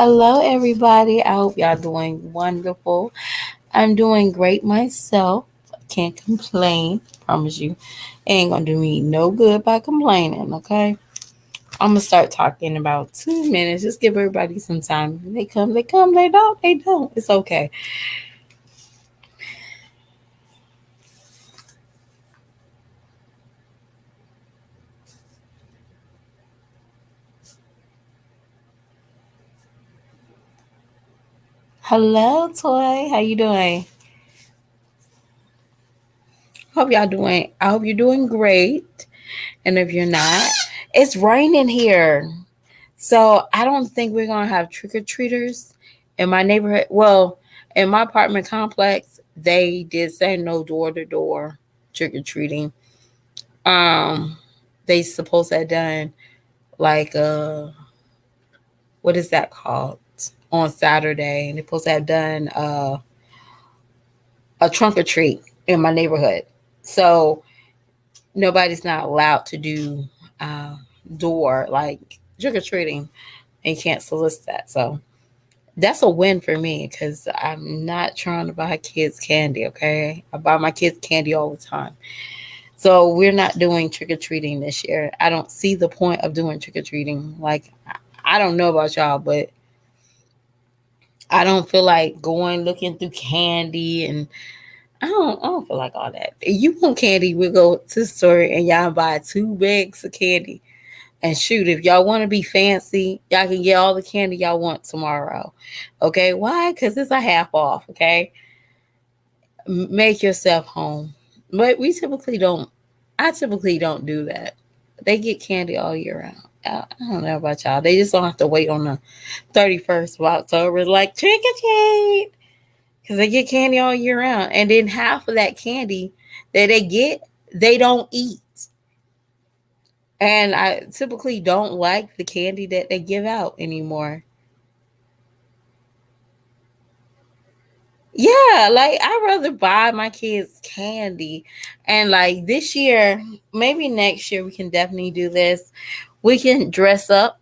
Hello, everybody. I hope y'all doing wonderful. I'm doing great myself. Can't complain. Promise you. Ain't gonna do me no good by complaining, okay? I'm gonna start talking in about 2 minutes. Just give everybody some time. If they come, they come. They don't, they don't. It's okay. Hello, Toy. How you doing? Hope y'all doing. I hope you're doing great. And if you're not, it's raining here. So I don't think we're gonna have trick or treaters in my neighborhood. Well, in my apartment complex, they did say no door to door trick or treating. Um, they supposed to have done like what is that called on Saturday, and they supposed to have done a trunk or treat in my neighborhood. So nobody's not allowed to do uh, door like trick or treating, and you can't solicit that. So that's a win for me because I'm not trying to buy kids candy, okay? I buy my kids candy all the time. So we're not doing trick or treating this year. I don't see the point of doing trick or treating. Like, I don't know about y'all, but I don't feel like going looking through candy and I don't feel like all that. If you want candy, we'll go to the store and y'all buy 2 bags of candy. And shoot, if y'all want to be fancy, y'all can get all the candy y'all want tomorrow. Okay? Why? Because it's a half off. Okay? Make yourself home. But we typically don't, I typically don't do that. They get candy all year round. I don't know about y'all. They just don't have to wait on the 31st of October, like trick or treat. Because they get candy all year round. And then half of that candy that they get, they don't eat. And I typically don't like the candy that they give out anymore. Yeah, like I'd rather buy my kids candy. And like this year, maybe next year we can definitely do this. We can dress up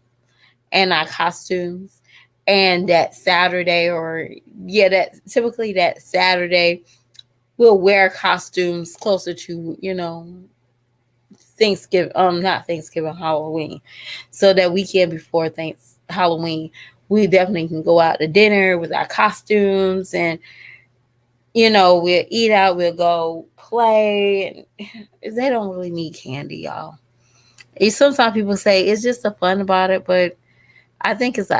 in our costumes and that Saturday or yeah, that typically that Saturday we'll wear costumes closer to, Thanksgiving, not Thanksgiving, Halloween. So that weekend before Thanks Halloween, we definitely can go out to dinner with our costumes and we'll eat out, we'll go play. And they don't really need candy, y'all. Sometimes people say it's just the fun about it, but I think it's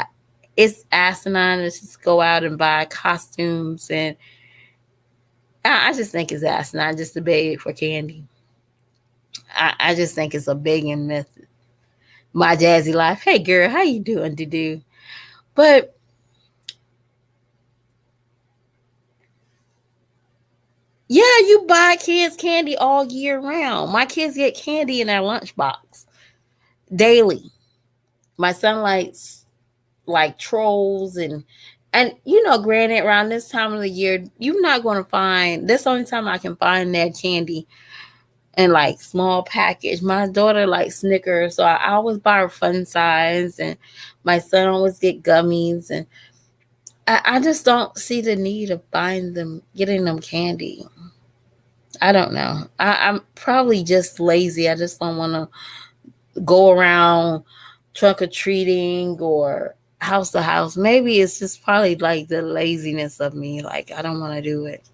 asinine to just go out and buy costumes, and I just think it's asinine just to beg for candy. I just think it's a begging method. My Jazzy Life. Hey girl, how you doing, do? But yeah, you buy kids candy all year round. My kids get candy in their lunchbox daily. My son likes like trolls and granted around this time of the year, you're not gonna find that's the only time I can find that candy in like small package. My daughter likes Snickers, so I always buy her fun size, and my son always get gummies, and I just don't see the need of getting them candy. I don't know. I'm probably just lazy. I just don't want to go around trunk or treating or house to house. Maybe it's just probably like the laziness of me. Like, I don't want to do it.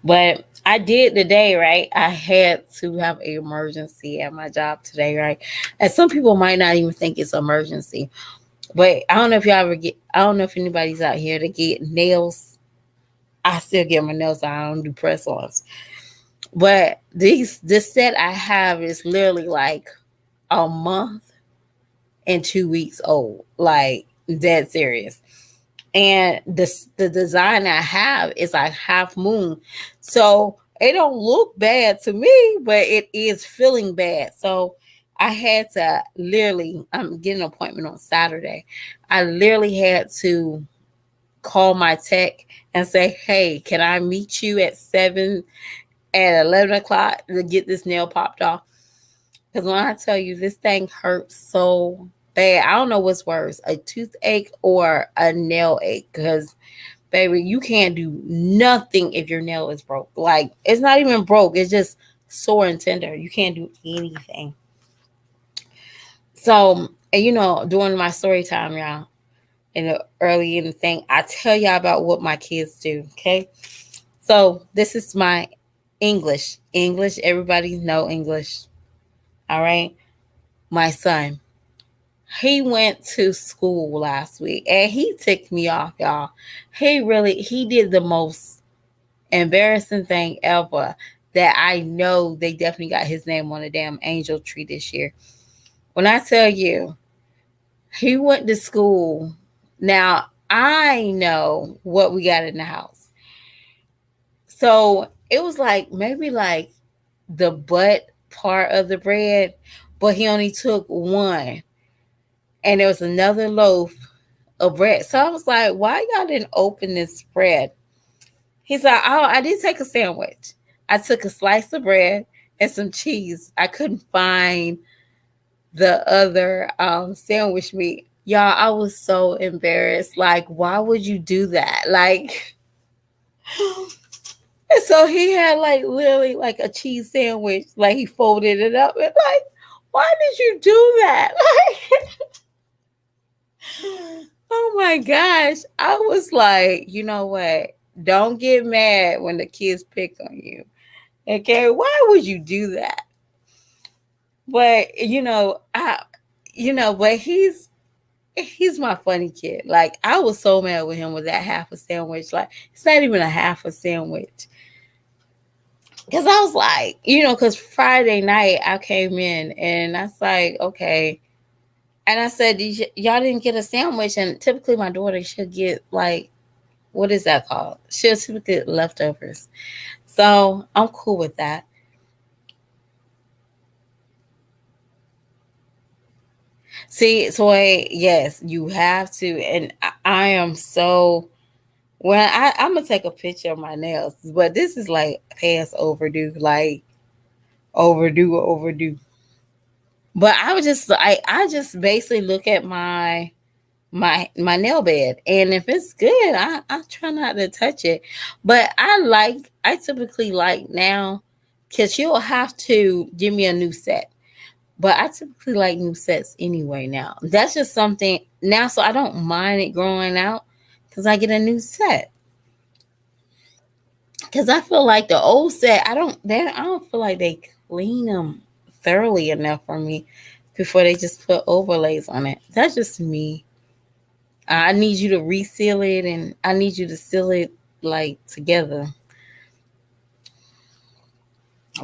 But I did today, right? I had to have an emergency at my job today, right? And some people might not even think it's an emergency. But I don't know if y'all ever I don't know if anybody's out here to get nails. I still get my nails done. I don't do press ons. But this set I have is literally like a month and 2 weeks old. Like dead serious. And the design I have is like half moon. So it don't look bad to me, but it is feeling bad. So I had to literally, I'm getting an appointment on Saturday. I literally had to call my tech and say, hey, can I meet you at 7 at 11 o'clock to get this nail popped off? Because when I tell you this thing hurts so bad, I don't know what's worse, a toothache or a nail ache. Because, baby, you can't do nothing if your nail is broke. Like, it's not even broke, it's just sore and tender. You can't do anything. So, and during my story time, y'all, in the early in the thing, I tell y'all about what my kids do. Okay. So, this is my English. English, everybody know English. All right. My son, he went to school last week and he ticked me off, y'all. He did the most embarrassing thing ever, that I know they definitely got his name on a damn angel tree this year. When I tell you, he went to school. Now, I know what we got in the house. So it was like maybe like the butt part of the bread, but he only took one. And there was another loaf of bread. So I was like, why y'all didn't open this bread? He's like, oh, I did take a sandwich. I took a slice of bread and some cheese. I couldn't find the other sandwich meat. Y'all, I was so embarrassed. Like, why would you do that? Like, and so he had like literally like a cheese sandwich. Like, he folded it up and like, why did you do that? Like, oh my gosh. I was like, you know what? Don't get mad when the kids pick on you. Okay, why would you do that? But but he's my funny kid. Like, I was so mad with him with that half a sandwich. Like, it's not even a half a sandwich. Cause I was like, cause Friday night I came in and I was like, okay. And I said, y'all didn't get a sandwich. And typically my daughter should get like, what is that called? She'll typically get leftovers. So I'm cool with that. See, Toy, yes, you have to. And I am so, well, I'm going to take a picture of my nails, but this is like past overdue, like overdue, overdue. But I just basically look at my nail bed, and if it's good, I try not to touch it. But I typically like now, because you'll have to give me a new set. But I typically like new sets anyway now. That's just something now, so I don't mind it growing out because I get a new set. Because I feel like the old set, I don't feel like they clean them thoroughly enough for me before they just put overlays on it. That's just me. I need you to reseal it, and I need you to seal it like together.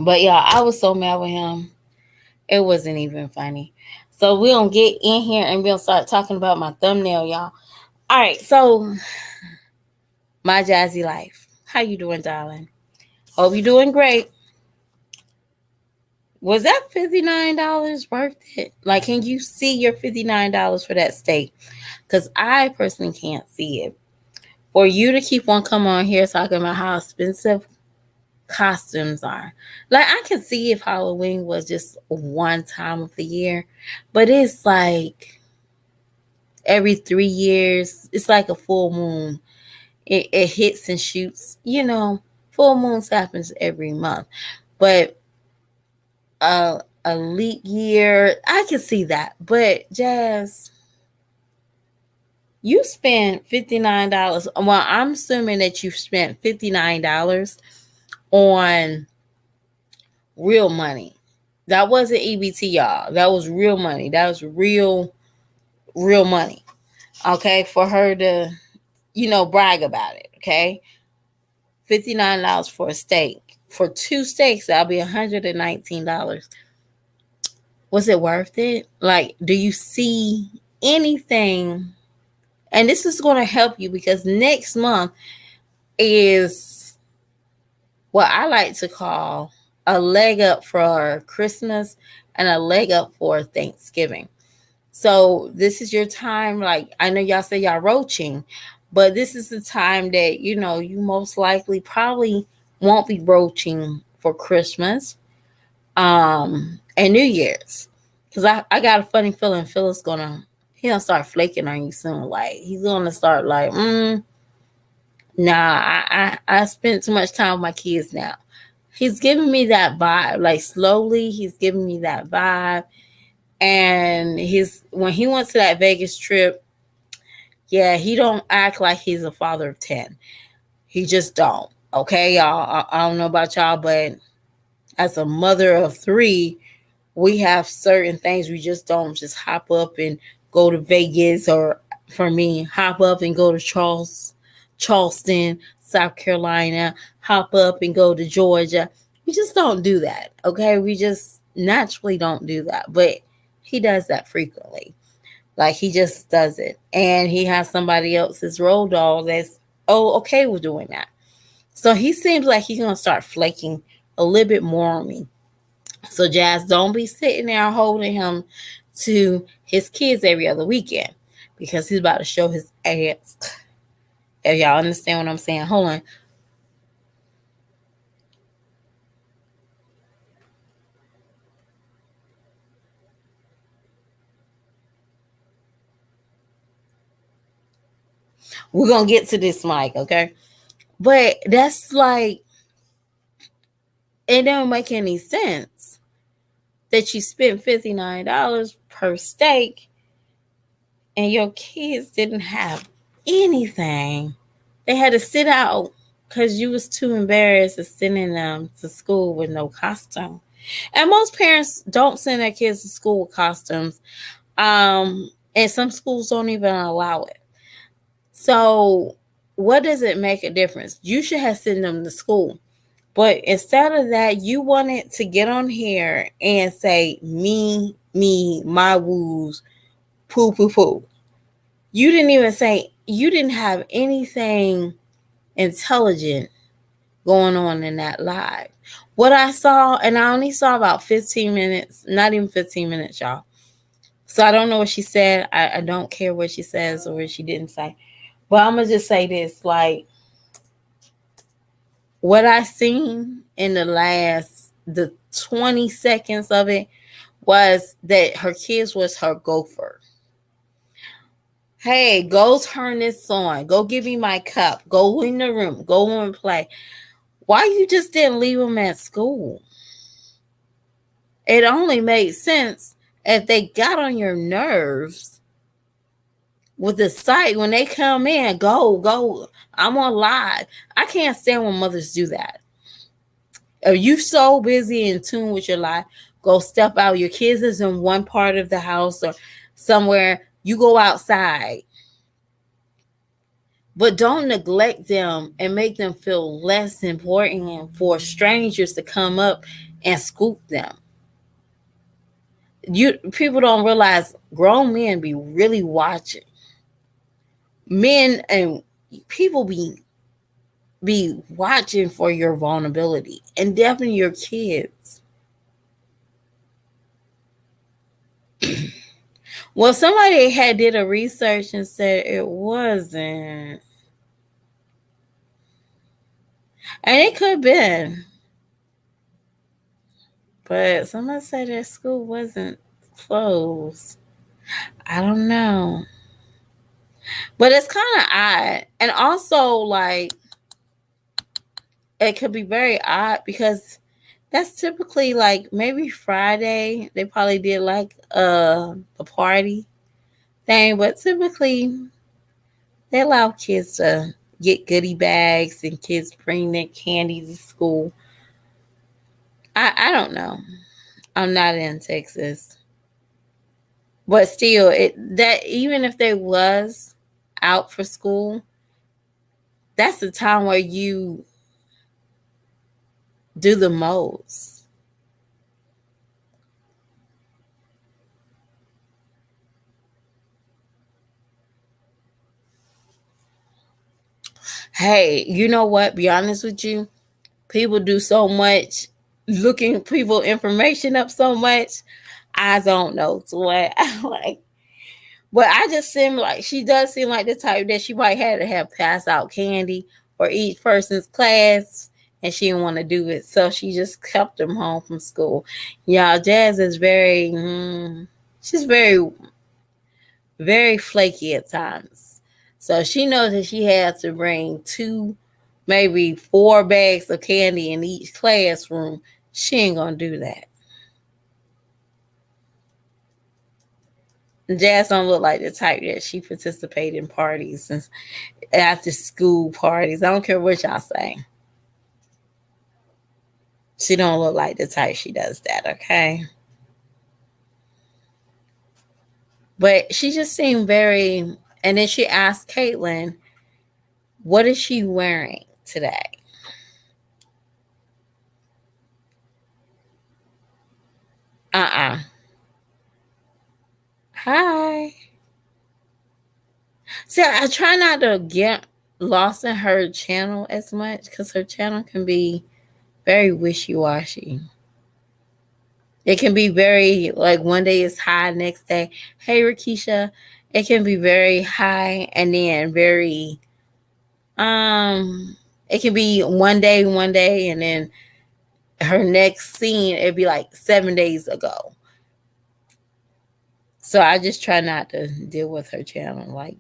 But yeah, I was so mad with him. It wasn't even funny. So we're gonna get in here and we'll start talking about my thumbnail, y'all. All right, so my Jazzy Life. How you doing, darling? Hope you're doing great. Was that $59 worth it? Like, can you see your $59 for that steak? Because I personally can't see it. For you to keep on coming on here talking about how expensive costumes are. Like, I can see if Halloween was just one time of the year, but it's like every 3 years. It's like a full moon. It hits and shoots. Full moons happens every month, but a leap year, I can see that. But Jazz, you spent $59. Well, I'm assuming that you spent $59 on real money. That wasn't EBT, y'all. That was real money. That was real money. Okay, for her to, brag about it. Okay, $59 for a steak. For two steaks, that'll be $119. Was it worth it? Like, do you see anything? And this is going to help you because next month is what I like to call a leg up for Christmas and a leg up for Thanksgiving. So this is your time. Like, I know y'all say y'all roaching, but this is the time that, you most likely probably won't be roaching for Christmas. and New Year's. Cause I got a funny feeling Phil's he gonna start flaking on you soon. Like he's gonna start like, nah, I spent too much time with my kids now. He's giving me that vibe. Like slowly he's giving me that vibe. And when he went to that Vegas trip, yeah, he don't act like he's a father of 10. He just don't. Okay, y'all. I don't know about y'all, but as a mother of 3, we have certain things we just don't just hop up and go to Vegas, or for me, hop up and go to Charleston, South Carolina, hop up and go to Georgia. We just don't do that. Okay, we just naturally don't do that. But he does that frequently. Like he just does it. And he has somebody else's road doll that's okay with doing that. So he seems like he's gonna start flaking a little bit more on me. So Jazz, don't be sitting there holding him to his kids every other weekend, because he's about to show his ass. If y'all understand what I'm saying, hold on. We're gonna get to this, Mike, okay? But that's like, it don't make any sense that you spent $59 per steak and your kids didn't have anything. They had to sit out because you was too embarrassed of sending them to school with no costume. And most parents don't send their kids to school with costumes. And some schools don't even allow it. So what does it make a difference? You should have sent them to school. But instead of that, you wanted to get on here and say, me, my woos, poo, poo, poo. You didn't even say, you didn't have anything intelligent going on in that live. What I saw, and I only saw about 15 minutes, not even 15 minutes, y'all. So I don't know what she said. I don't care what she says or what she didn't say. But I'm going to just say this, like, what I seen in the 20 seconds of it was that her kids was her gopher. Hey, go turn this on. Go give me my cup. Go in the room. Go and play. Why you just didn't leave them at school? It only made sense if they got on your nerves with the sight when they come in. Go. I'm on live. I can't stand when mothers do that. If you so busy in tune with your life, go step out. Your kids is in one part of the house or somewhere. You go outside. But don't neglect them and make them feel less important for strangers to come up and scoop them. People don't realize grown men be really watching. Men and people be watching for your vulnerability, and definitely your kids. Well, somebody had did a research and said it wasn't. And it could have been. But somebody said that school wasn't closed. I don't know. But it's kind of odd. And also, like, it could be very odd because that's typically like maybe Friday. They probably did like a party thing. But typically, they allow kids to get goodie bags and kids bring their candy to school. I don't know. I'm not in Texas. But still, that even if they was out for school, that's the time where you do the most. Hey, you know what? Be honest with you. People do so much looking people information up so much. I don't know to what I like. But I just seem like she does seem like the type that she might have to have pass out candy for each person's class and she didn't want to do it, so she just kept him home from school. Y'all, Jazz is very, she's very flaky at times. So she knows that she has to bring two, maybe four bags of candy in each classroom. She ain't gonna do that. Jazz don't look like the type that she participate in parties and after school parties. I don't care what y'all say. She don't look like the type she does that, okay? But she just seemed very, and then she asked Caitlin, what is she wearing today? Uh-uh. Hi. See, I try not to get lost in her channel as much because her channel can be very wishy-washy. It can be very, like, one day it's high, next day, hey Rakisha. It can be very high and then very it can be one day and then her next scene it'd be like 7 days ago. So I just try not to deal with her channel, like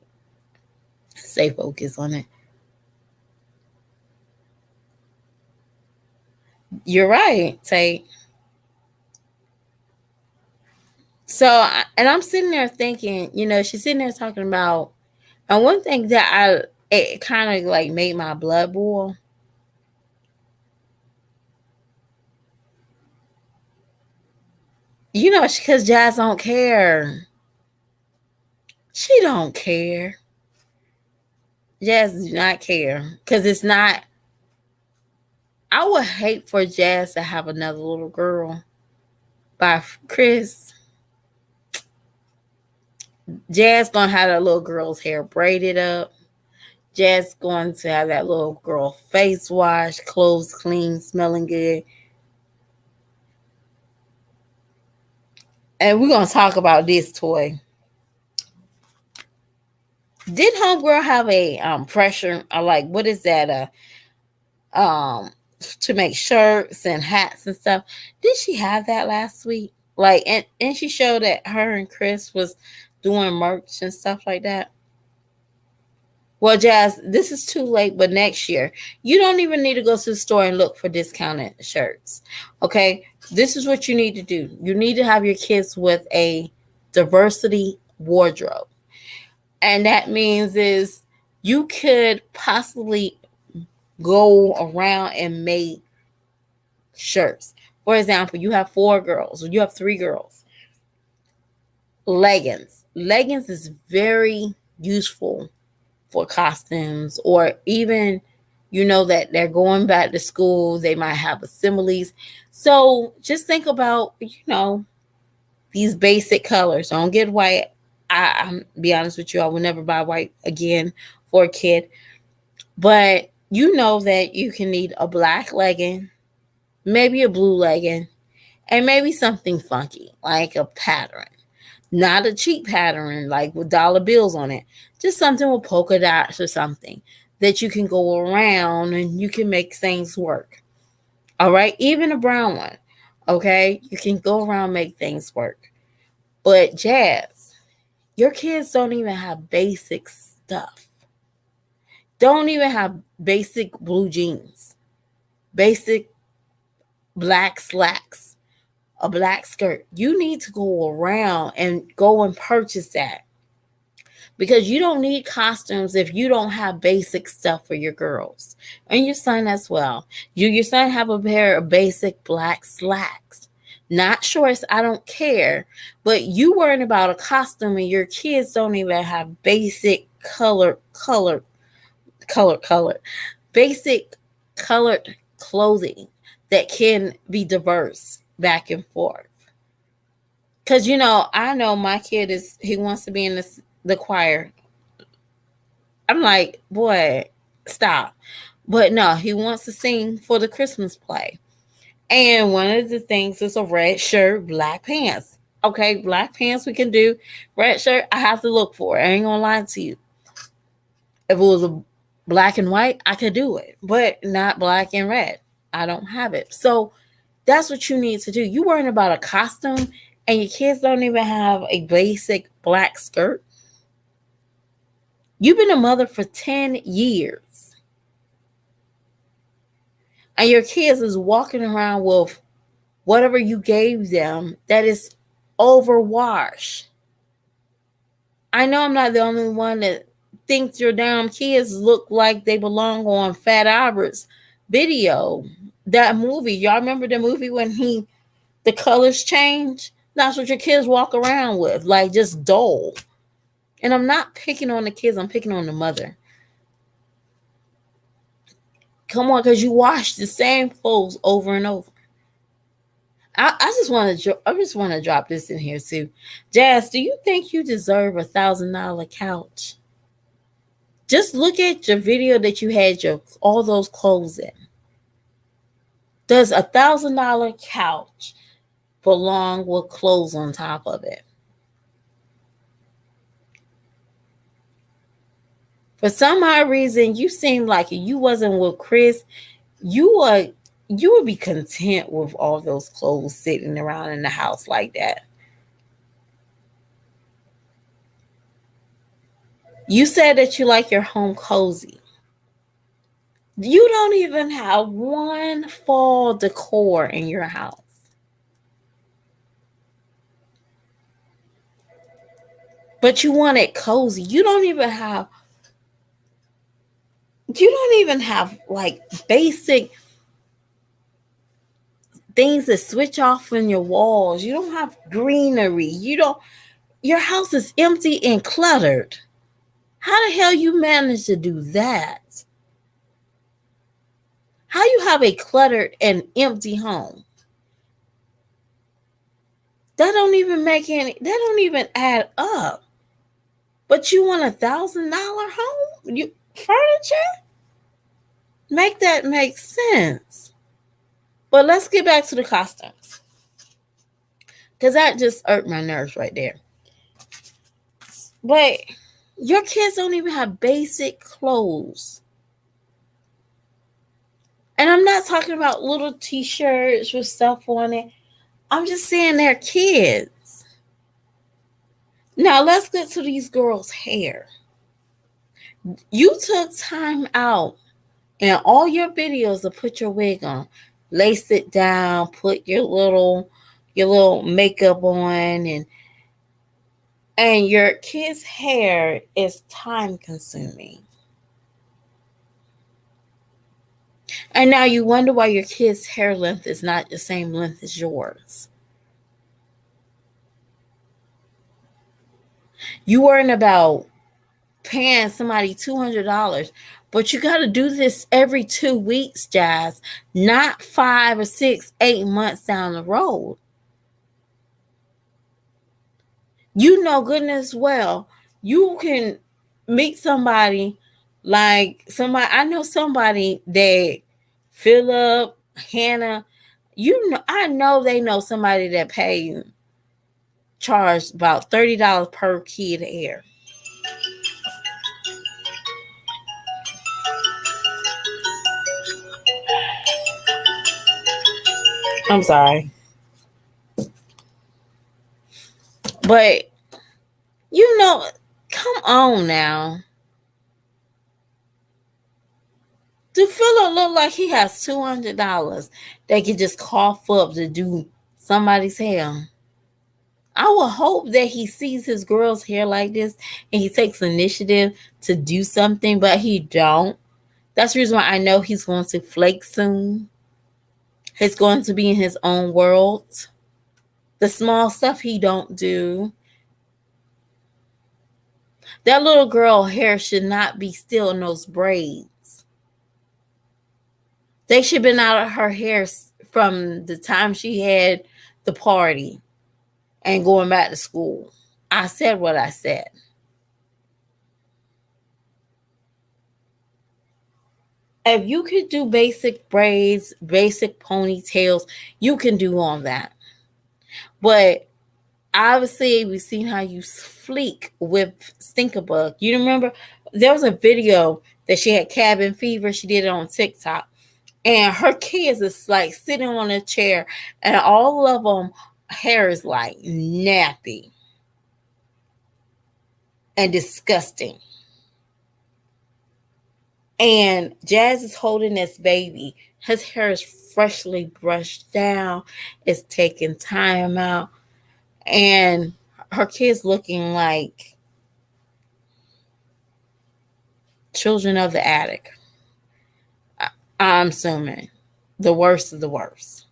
stay focused on it. You're right, Tate. So, and I'm sitting there thinking, she's sitting there talking about, and one thing that it kind of like made my blood boil. Because Jazz don't care. She don't care. Jazz do not care because it's not. I would hate for Jazz to have another little girl by Chris. Jazz gonna have that little girl's hair braided up. Jazz going to have that little girl face washed, clothes clean, smelling good. And we're gonna talk about this toy. Did homegirl have a pressure or like what is that to make shirts and hats and stuff? Did she have that last week? Like and she showed that her and Chris was doing merch and stuff like that. Well, Jazz, this is too late, but next year, you don't even need to go to the store and look for discounted shirts. Okay? This is what you need to do. You need to have your kids with a diversity wardrobe. And that means is you could possibly go around and make shirts. For example, you have 4 girls or you have 3 girls. Leggings. Leggings is very useful for costumes, or even that they're going back to school, they might have assemblies. So just think about these basic colors. Don't get white. I'm be honest with you, I will never buy white again for a kid. But you know that you can need a black legging, maybe a blue legging, and maybe something funky like a pattern. Not a cheap pattern like with dollar bills on it. Just something with polka dots or something that you can go around and you can make things work. All right? Even a brown one. Okay? You can go around and make things work. But Jazz, your kids don't even have basic stuff. Don't even have basic blue jeans, basic black slacks, a black skirt. You need to go around and go and purchase that because you don't need costumes if you don't have basic stuff for your girls and your son as well. Your son have a pair of basic black slacks, not shorts. I don't care, but you worrying about a costume and your kids don't even have basic color, basic colored clothing that can be diverse back and forth. Cause I know my kid he wants to be in the choir. I'm like, boy, stop. But no, he wants to sing for the Christmas play. And one of the things is a red shirt, black pants. Okay, black pants we can do. Red shirt, I have to look for it. I ain't gonna lie to you. If it was a black and white, I could do it, but not black and red. I don't have it. So that's what you need to do. You worrying about a costume and your kids don't even have a basic black skirt. You've been a mother for 10 years. And your kids is walking around with whatever you gave them that is overwashed. I know I'm not the only one that thinks your damn kids look like they belong on Fat Albert's video. That movie, y'all remember the movie when the colors change? That's what your kids walk around with, like just dull. And I'm not picking on the kids, I'm picking on the mother. Come on, because you wash the same clothes over and over. I just want to drop this in here too. Jazz, do you think you deserve $1,000 couch? Just look at your video that you had your all those clothes in. Does $1,000 couch belong with clothes on top of it? For some odd reason, you seem like if you wasn't with Chris, you would be content with all those clothes sitting around in the house like that. You said that you like your home cozy. You don't even have one fall decor in your house. But you want it cozy. You don't even have like basic things that switch off in your walls. You don't have greenery. Your house is empty and cluttered. How the hell you manage to do that? How you have a cluttered and empty home? That don't even add up. But you want $1,000 home? You furniture? Make that make sense. But let's get back to the costumes. Because that just irked my nerves right there. But your kids don't even have basic clothes. And I'm not talking about little t-shirts with stuff on it. I'm just saying they're kids. Now let's get to these girls' hair. You took time out in all your videos to put your wig on. Lace it down, put your little makeup on, and your kids' hair is time consuming. And now you wonder why your kids' hair length is not the same length as yours. You worrying about paying somebody $200, but you got to do this every 2 weeks, Jazz, not 5 or 6, 8 months down the road. You know goodness well you can meet somebody I know somebody that Philip, Hannah, I know they know somebody that charged about $30 per kid hair. I'm sorry. But come on now. Do Philip look like he has $200 that can just cough up to do somebody's hair? I would hope that he sees his girl's hair like this and he takes initiative to do something, but he don't. That's the reason why I know he's going to flake soon. He's going to be in his own world. The small stuff he don't do. That little girl hair should not be still in those braids. They should have been out of her hair from the time she had the party and going back to school. I said what I said. If you could do basic braids, basic ponytails, you can do all that. But obviously, we've seen how you fleek with Stinkerbug. You remember there was a video that she had cabin fever. She did it on TikTok. and her kids is like sitting on a chair, and all of them hair is like nappy and disgusting. And Jazz is holding this baby. His hair is freshly brushed down. It's taking time out. And her kids looking like children of the attic. I'm assuming. The worst of the worst.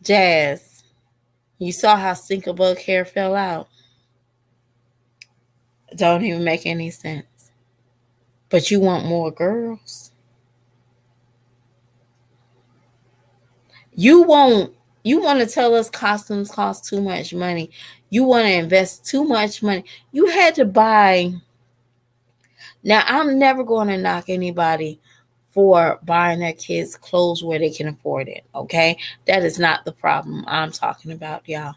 Jazz, you saw how Stinkabug hair fell out. Don't even make any sense. But you want more girls? You won't. You want to tell us costumes cost too much money. You want to invest too much money. You had to buy. Now, I'm never going to knock anybody for buying their kids clothes where they can afford it. Okay. That is not the problem I'm talking about, y'all.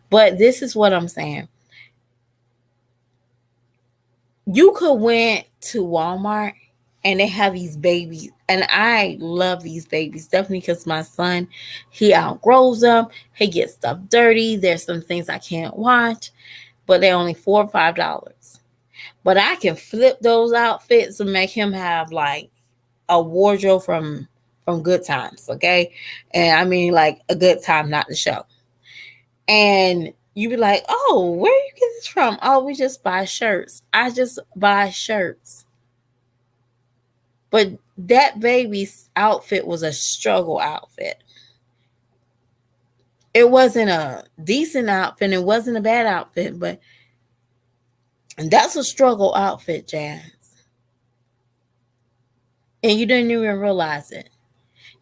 But this is what I'm saying. You could went to Walmart and they have these babies, and I love these babies definitely because my son, he outgrows them, he gets stuff dirty, there's some things I can't watch, but they're only $4 or $5. But I can flip those outfits and make him have like a wardrobe from Good Times, okay? And I mean like a good time, not the show. And you be like, oh, where you get this from? Oh, we just buy shirts. I just buy shirts. But that baby's outfit was a struggle outfit. It wasn't a decent outfit. It wasn't a bad outfit, but that's a struggle outfit, Jazz. And you didn't even realize it.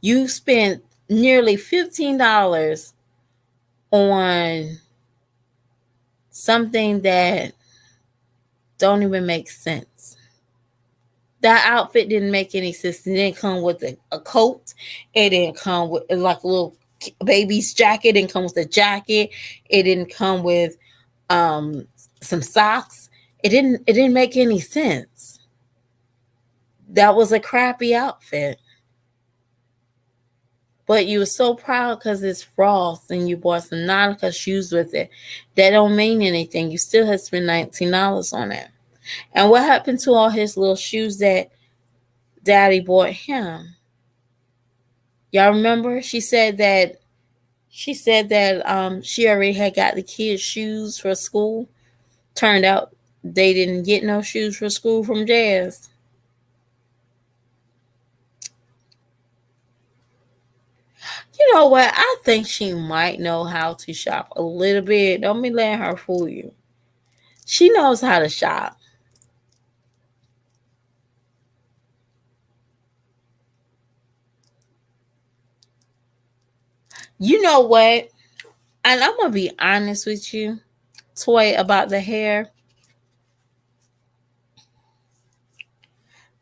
You spent nearly $15 on something that don't even make sense. That outfit didn't make any sense. It didn't come with a coat. It didn't come with like a little baby's jacket. It didn't come with a jacket. It didn't come with um, some socks. It didn't make any sense. That was a crappy outfit. But you were so proud because it's frost and you bought some Nautica shoes with it. That don't mean anything. You still had spent $19 on it. And what happened to all his little shoes that Daddy bought him? Y'all remember? She said that she already had got the kids shoes for school. Turned out they didn't get no shoes for school from Jazz. You know what? I think she might know how to shop a little bit. Don't be letting her fool you. She knows how to shop. You know what? And I'm gonna be honest with you, Toy, about the hair.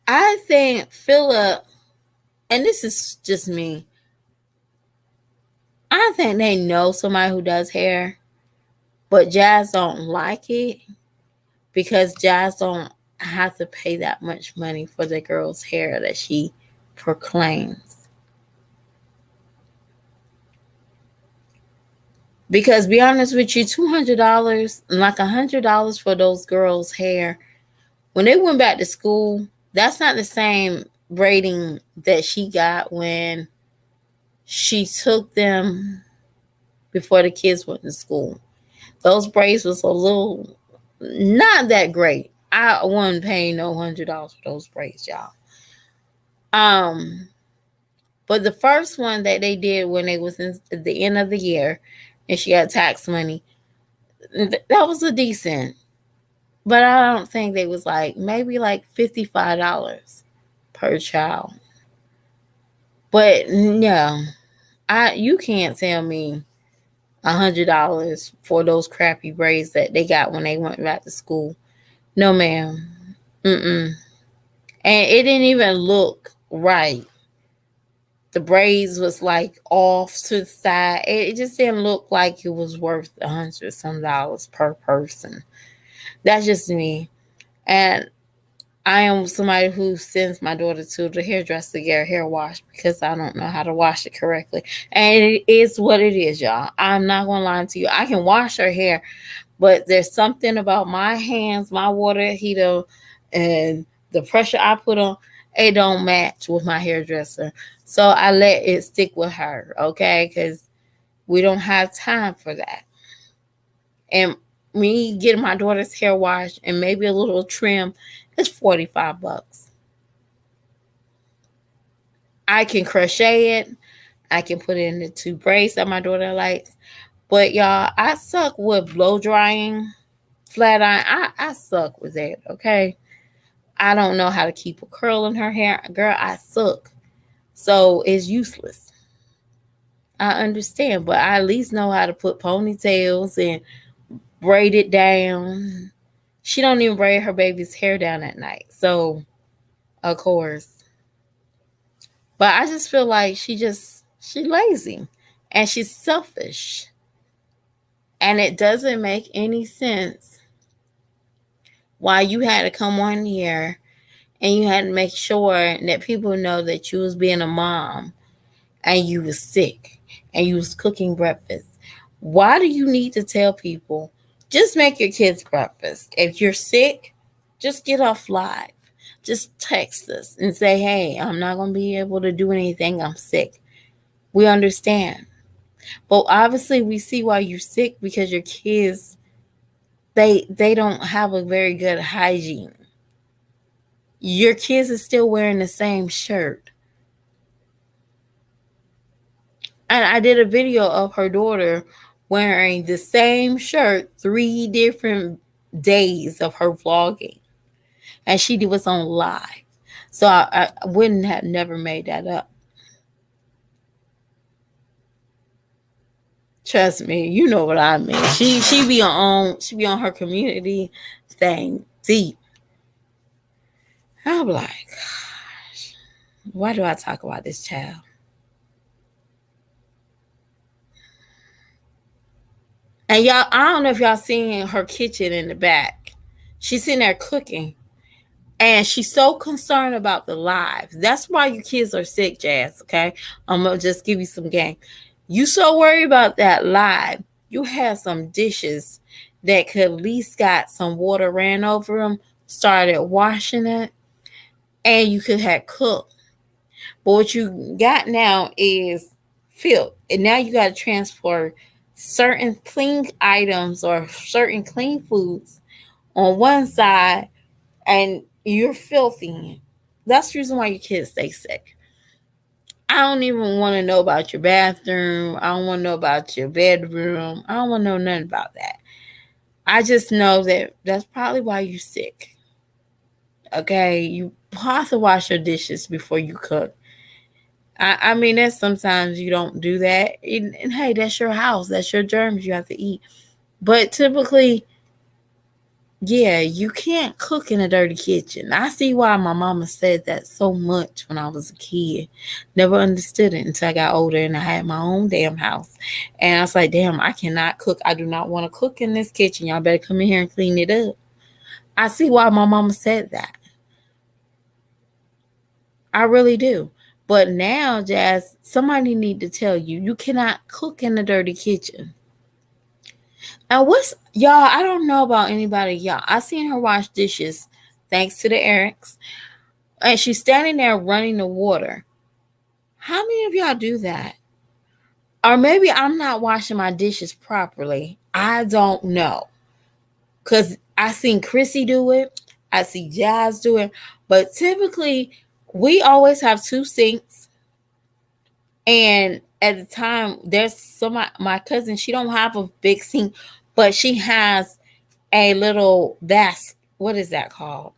I think Philip, and this is just me, I think they know somebody who does hair, but Jazz don't like it because Jazz don't have to pay that much money for the girl's hair that she proclaims. Because be honest with you, $200, like $100 for those girls' hair, when they went back to school, that's not the same braiding that she got when she took them before the kids went to school. Those braids was a little not that great. I wasn't paying no $100 for those braids, y'all. Um, but the first one that they did when they was in at the end of the year, and she got tax money, that was a decent. But I don't think they was like maybe like $55 per child. But no, you can't tell me $100 for those crappy braids that they got when they went back to school. No, ma'am. Mm-mm. And it didn't even look right. The braids was like off to the side. It just didn't look like it was worth $100 some per person. That's just me. And I am somebody who sends my daughter to the hairdresser to get her hair washed because I don't know how to wash it correctly. And it is what it is, y'all. I'm not going to lie to you. I can wash her hair, but there's something about my hands, my water heater, and the pressure I put on, it don't match with my hairdresser. So I let it stick with her, okay? Because we don't have time for that. And me getting my daughter's hair washed and maybe a little trim, it's $45. I can crochet it. I can put it in the two braids that my daughter likes. But y'all, I suck with blow drying, flat iron. I suck with that, okay? I don't know how to keep a curl in her hair. Girl, I suck. So it's useless. I understand, but I at least know how to put ponytails and braid it down. She don't even braid her baby's hair down at night. So, of course. But I just feel like she's lazy and she's selfish. And it doesn't make any sense why you had to come on here and you had to make sure that people know that you was being a mom and you was sick and you was cooking breakfast. Why do you need to tell people just make your kids breakfast? If you're sick, just get off live. Just text us and say, hey, I'm not going to be able to do anything. I'm sick. We understand. But obviously we see why you're sick because your kids they don't have a very good hygiene. Your kids are still wearing the same shirt. And I did a video of her daughter wearing the same shirt 3 different days of her vlogging. And she was on live. So I wouldn't have never made that up. Trust me, you know what I mean. She be on her community thing deep. I'm like, gosh, why do I talk about this child? And y'all, I don't know if y'all seen her kitchen in the back. She's sitting there cooking. And she's so concerned about the lives. That's why your kids are sick, Jazz, okay? I'm going to just give you some game. You so worried about that live. You have some dishes that could at least got some water ran over them, started washing it, and you could have cooked. But what you got now is filth. And now you got to transfer certain clean items or certain clean foods on one side and you're filthy. That's the reason why your kids stay sick. I don't even want to know about your bathroom. I don't want to know about your bedroom. I don't want to know nothing about that. I just know that that's probably why you're sick. Okay, you have to wash your dishes before you cook. I mean, that sometimes you don't do that. And hey, that's your house. That's your germs you have to eat. But typically, yeah, you can't cook in a dirty kitchen. I see why my mama said that so much when I was a kid. Never understood it until I got older and I had my own damn house. And I was like, damn, I cannot cook. I do not want to cook in this kitchen. Y'all better come in here and clean it up. I see why my mama said that. I really do. But now, Jazz, somebody need to tell you, you cannot cook in a dirty kitchen. And what's y'all? I don't know about anybody. Y'all, I seen her wash dishes thanks to the Erics, and she's standing there running the water. How many of y'all do that? Or maybe I'm not washing my dishes properly. I don't know. Cause I seen Chrissy do it. I see Jazz do it. But typically we always have 2 sinks. And at the time, there's my cousin, she don't have a big sink, but she has a little basket. What is that called?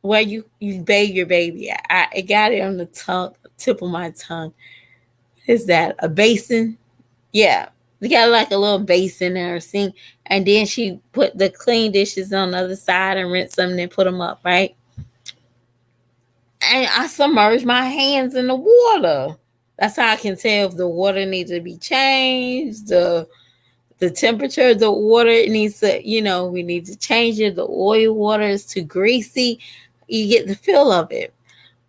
Where you bathe your baby. I got it on the tip of my tongue. What is that? A basin? Yeah. We got like a little basin in her sink, and then she put the clean dishes on the other side and rinse them and then put them up, right? And I submerged my hands in the water. That's how I can tell if the water needs to be changed. The temperature of the water needs to, we need to change it. The oil water is too greasy. You get the feel of it.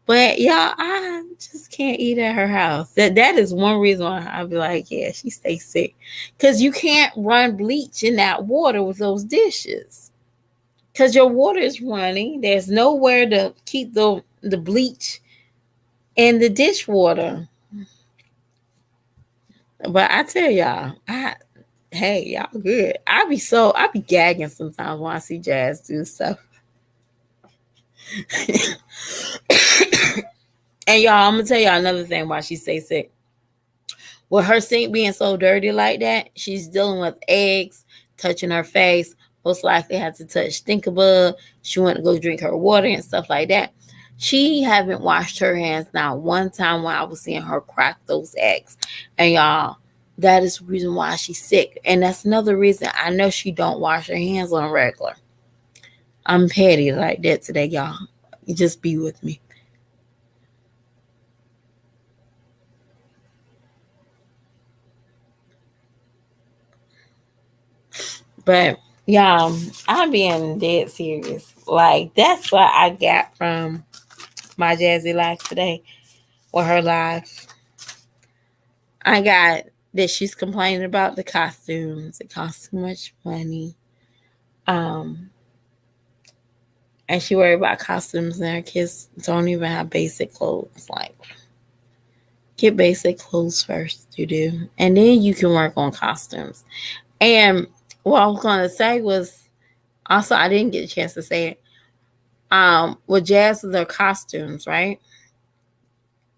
But y'all, I just can't eat at her house. That is one reason why I'll be like, yeah, she stays sick. Cause you can't run bleach in that water with those dishes. Cause your water is running. There's nowhere to keep the bleach in the dishwater. But I tell y'all, hey, y'all good. I be gagging sometimes when I see Jazz do stuff. And y'all, I'm gonna tell y'all another thing why she stays sick. With her sink being so dirty like that, she's dealing with eggs touching her face. Most likely had to touch Stinkabug. She went to go drink her water and stuff like that. She haven't washed her hands now one time when I was seeing her crack those eggs. And y'all, that is the reason why she's sick. And that's another reason I know she don't wash her hands on regular. I'm petty like that today, y'all. You just be with me. But y'all, I'm being dead serious. Like that's what I got from my Jazzy Life today or her life. I got that she's complaining about the costumes. It costs too much money. Um, and she worried about costumes and her kids don't even have basic clothes. Like get basic clothes first, you do. And then you can work on costumes. And what I was gonna say was also I didn't get a chance to say it. With Jazz with her costumes, right?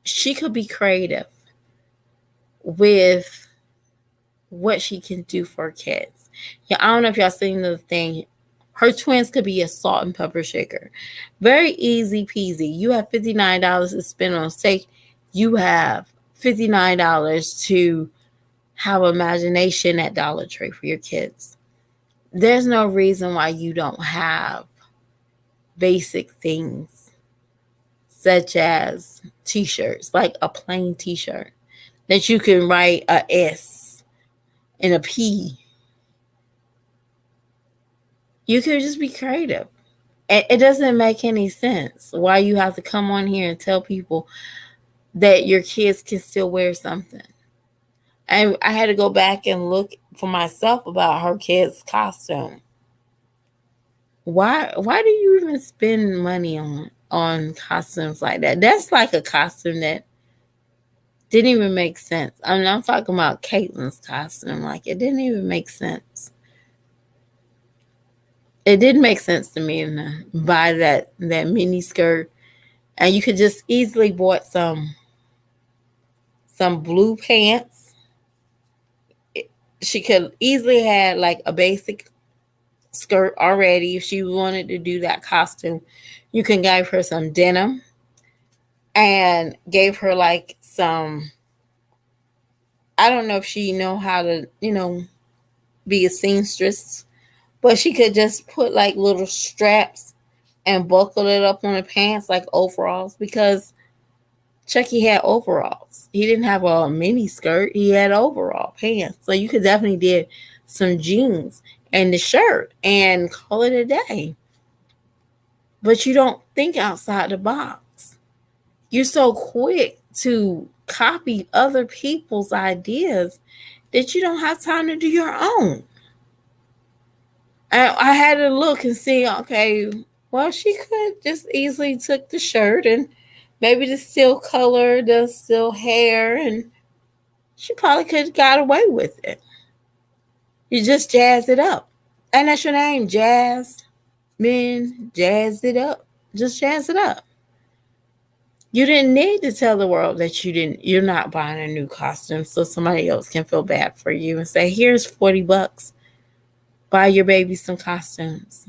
She could be creative with what she can do for kids. Yeah, I don't know if y'all seen the thing. Her twins could be a salt and pepper shaker. Very easy peasy. You have $59 to spend on steak. You have $59 to have imagination at Dollar Tree for your kids. There's no reason why you don't have basic things such as t-shirts, like a plain t-shirt that you can write a S and a P. You could just be creative. It doesn't make any sense why you have to come on here and tell people that your kids can still wear something. And I had to go back and look for myself about her kid's costume. Why do you even spend money on costumes like that? That's like a costume that didn't even make sense. I mean, I'm talking about Caitlin's costume. Like, it didn't even make sense. It didn't make sense to me to buy that mini skirt, and you could just easily bought some blue pants. She could easily had like a basic skirt already if she wanted to do that costume. You can give her some denim and gave her like some. I don't know if she know how to be a seamstress, but she could just put like little straps and buckle it up on the pants like overalls because Chucky had overalls. He didn't have a mini skirt. He had overall pants. So you could definitely did some jeans and the shirt and call it a day. But you don't think outside the box. You're so quick to copy other people's ideas that you don't have time to do your own. I had to look and see, okay, well, she could just easily took the shirt and maybe the still color, the still hair, and she probably could have got away with it. You just jazz it up. And that's your name, Jazz. Men, jazz it up. Just jazz it up. You didn't need to tell the world that you're not buying a new costume so somebody else can feel bad for you and say, here's $40. Buy your baby some costumes.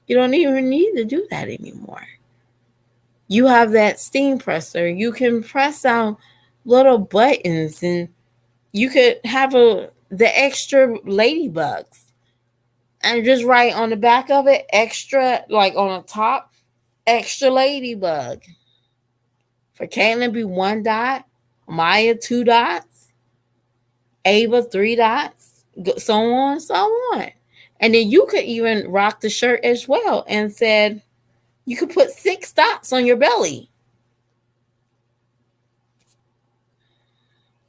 You don't even need to do that anymore. You have that steam presser. You can press out little buttons and you could have the extra ladybugs and just write on the back of it extra, like on the top, extra ladybug. For Caitlin be 1 dot, Maya 2 dots, Ava 3 dots, so on, so on. And then you could even rock the shirt as well and said you could put 6 dots on your belly.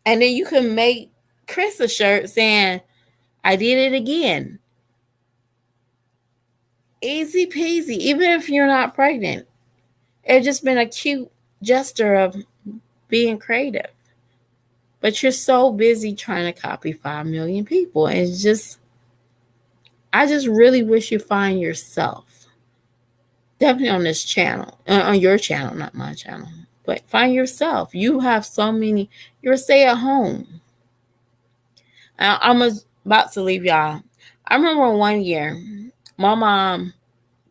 And then you can make Chris a shirt saying, I did it again. Easy peasy, even if you're not pregnant. It's just been a cute gesture of being creative. But you're so busy trying to copy 5 million people. And it's just, I just really wish you find yourself. Definitely on this channel, on your channel, not my channel. But find yourself. You have so many, you're stay at home. I'm about to leave y'all. I remember one year, my mom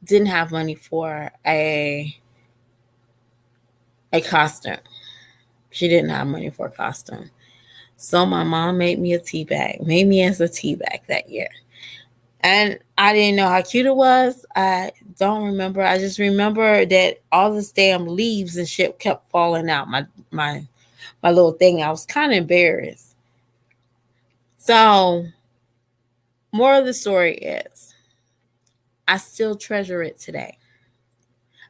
didn't have money for a costume. She didn't have money for a costume. So my mom made me a tea bag, made me as a tea bag that year. And I didn't know how cute it was. I don't remember. I just remember that all this damn leaves and shit kept falling out my little thing. I was kind of embarrassed. So, more of the story is, I still treasure it today.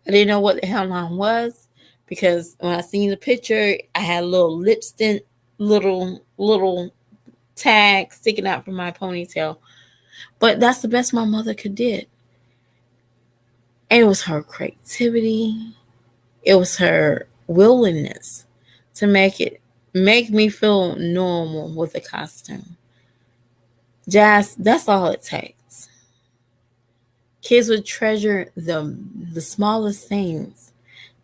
I didn't know what the hell mine was because when I seen the picture, I had a little lipstick, little tag sticking out from my ponytail. But that's the best my mother could did. And it was her creativity. It was her willingness to make me feel normal with a costume. Jazz, that's all it takes. Kids would treasure the smallest things.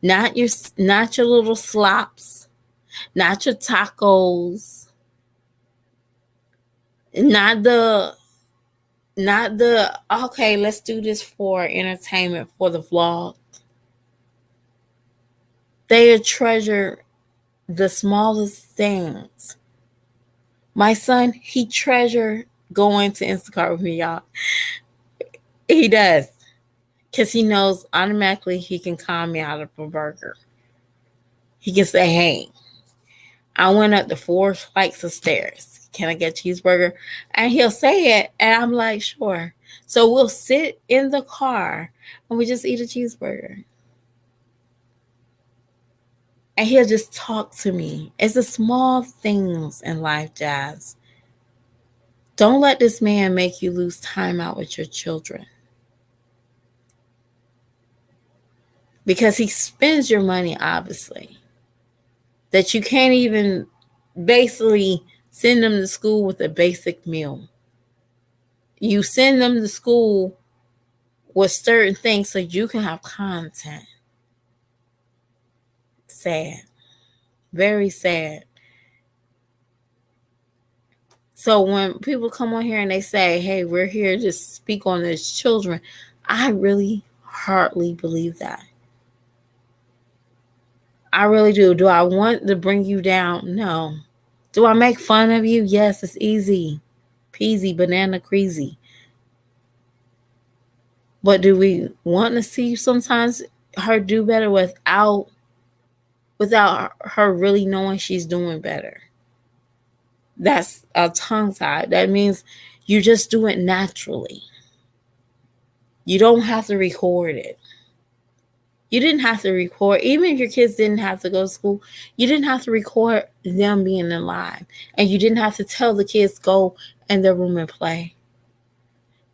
Not your little slops, not your tacos, not the okay, let's do this for entertainment for the vlog. They treasure the smallest things. My son, he treasure going to Instacart with me, y'all. He does. Because he knows automatically he can calm me out of a burger. He can say, hey, I went up the 4 flights of stairs. Can I get a cheeseburger? And he'll say it, and I'm like, sure. So we'll sit in the car and we just eat a cheeseburger. And he'll just talk to me. It's the small things in life, Jazz. Don't let this man make you lose time out with your children. Because he spends your money, obviously. That you can't even basically send them to school with a basic meal. You send them to school with certain things so you can have content. Sad. Very sad. So when people come on here and they say, hey, we're here to speak on these children, I really hardly believe that. I really do. Do I want to bring you down? No. Do I make fun of you? Yes, it's easy. Peasy, banana crazy. But do we want to see sometimes her do better without her really knowing she's doing better? That's a tongue tie. That means you just do it naturally. You don't have to record it. You didn't have to record, even if your kids didn't have to go to school, you didn't have to record them being in live. And you didn't have to tell the kids go in their room and play.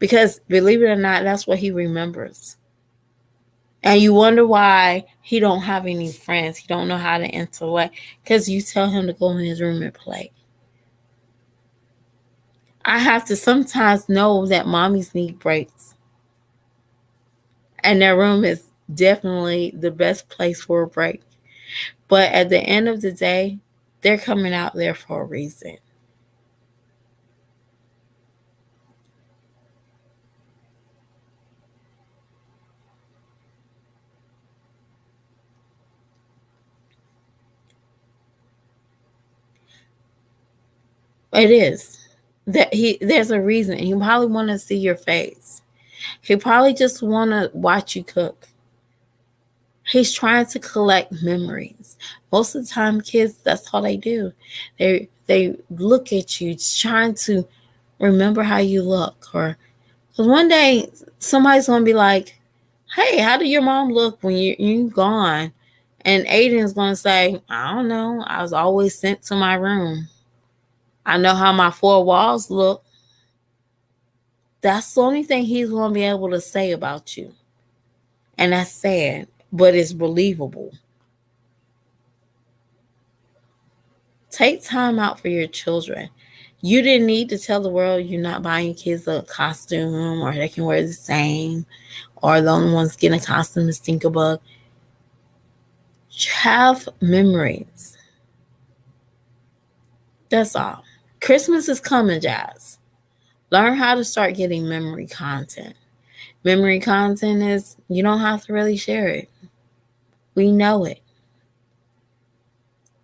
Because believe it or not, that's what he remembers. And you wonder why he don't have any friends. He don't know how to interact. Because you tell him to go in his room and play. I have to sometimes know that mommies need breaks. And their room is definitely the best place for a break. But at the end of the day, they're coming out there for a reason. It is. There's a reason. He probably want to see your face. He probably just want to watch you cook. He's trying to collect memories. Most of the time, kids, that's all they do. They look at you, trying to Remember how you look. Or because one day somebody's going to be like, hey, how did your mom look when you gone? And Aiden's going to say, I don't know. I was always sent to my room. I know how my four walls look. That's the only thing he's going to be able to say about you. And that's sad, but it's believable. Take time out for your children. You didn't need to tell the world you're not buying your kids a costume or they can wear the same or the only ones getting a costume is Tinkerbug. Have memories. That's all. Christmas is coming, Jazz. Learn how to start getting memory content. Memory content is you don't have to really share it. We know it.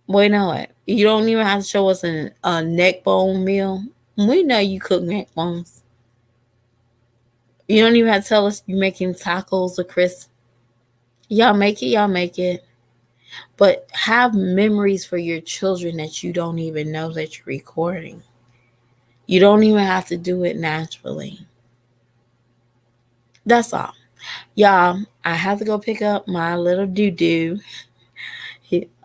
We know it. You don't even have to show us a neck bone meal. We know you cook neck bones. You don't even have to tell us you're making tacos or crisp. Y'all make it, y'all make it. But have memories for your children that you don't even know that you're recording. You don't even have to do it naturally. That's all. Y'all, I have to go pick up my little doo-doo.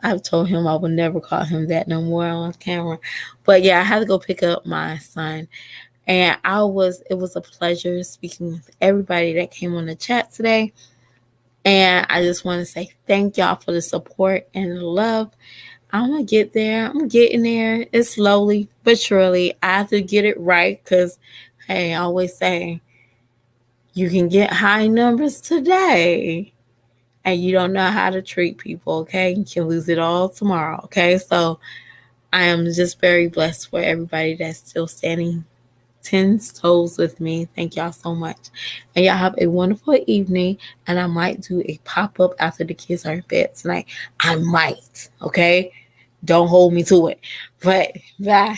I've told him I would never call him that no more on camera. But yeah, I had to go pick up my son. And it was a pleasure speaking with everybody that came on the chat today. And I just want to say thank y'all for the support and the love. I'm going to get there. I'm getting there. It's slowly but surely. I have to get it right because, hey, I always say you can get high numbers today and you don't know how to treat people, okay? You can lose it all tomorrow, okay? So I am just very blessed for everybody that's still standing 10 toes with me. Thank y'all so much. And y'all have a wonderful evening. And I might do a pop-up after the kids are in bed tonight. I might, okay? Don't hold me to it. But bye.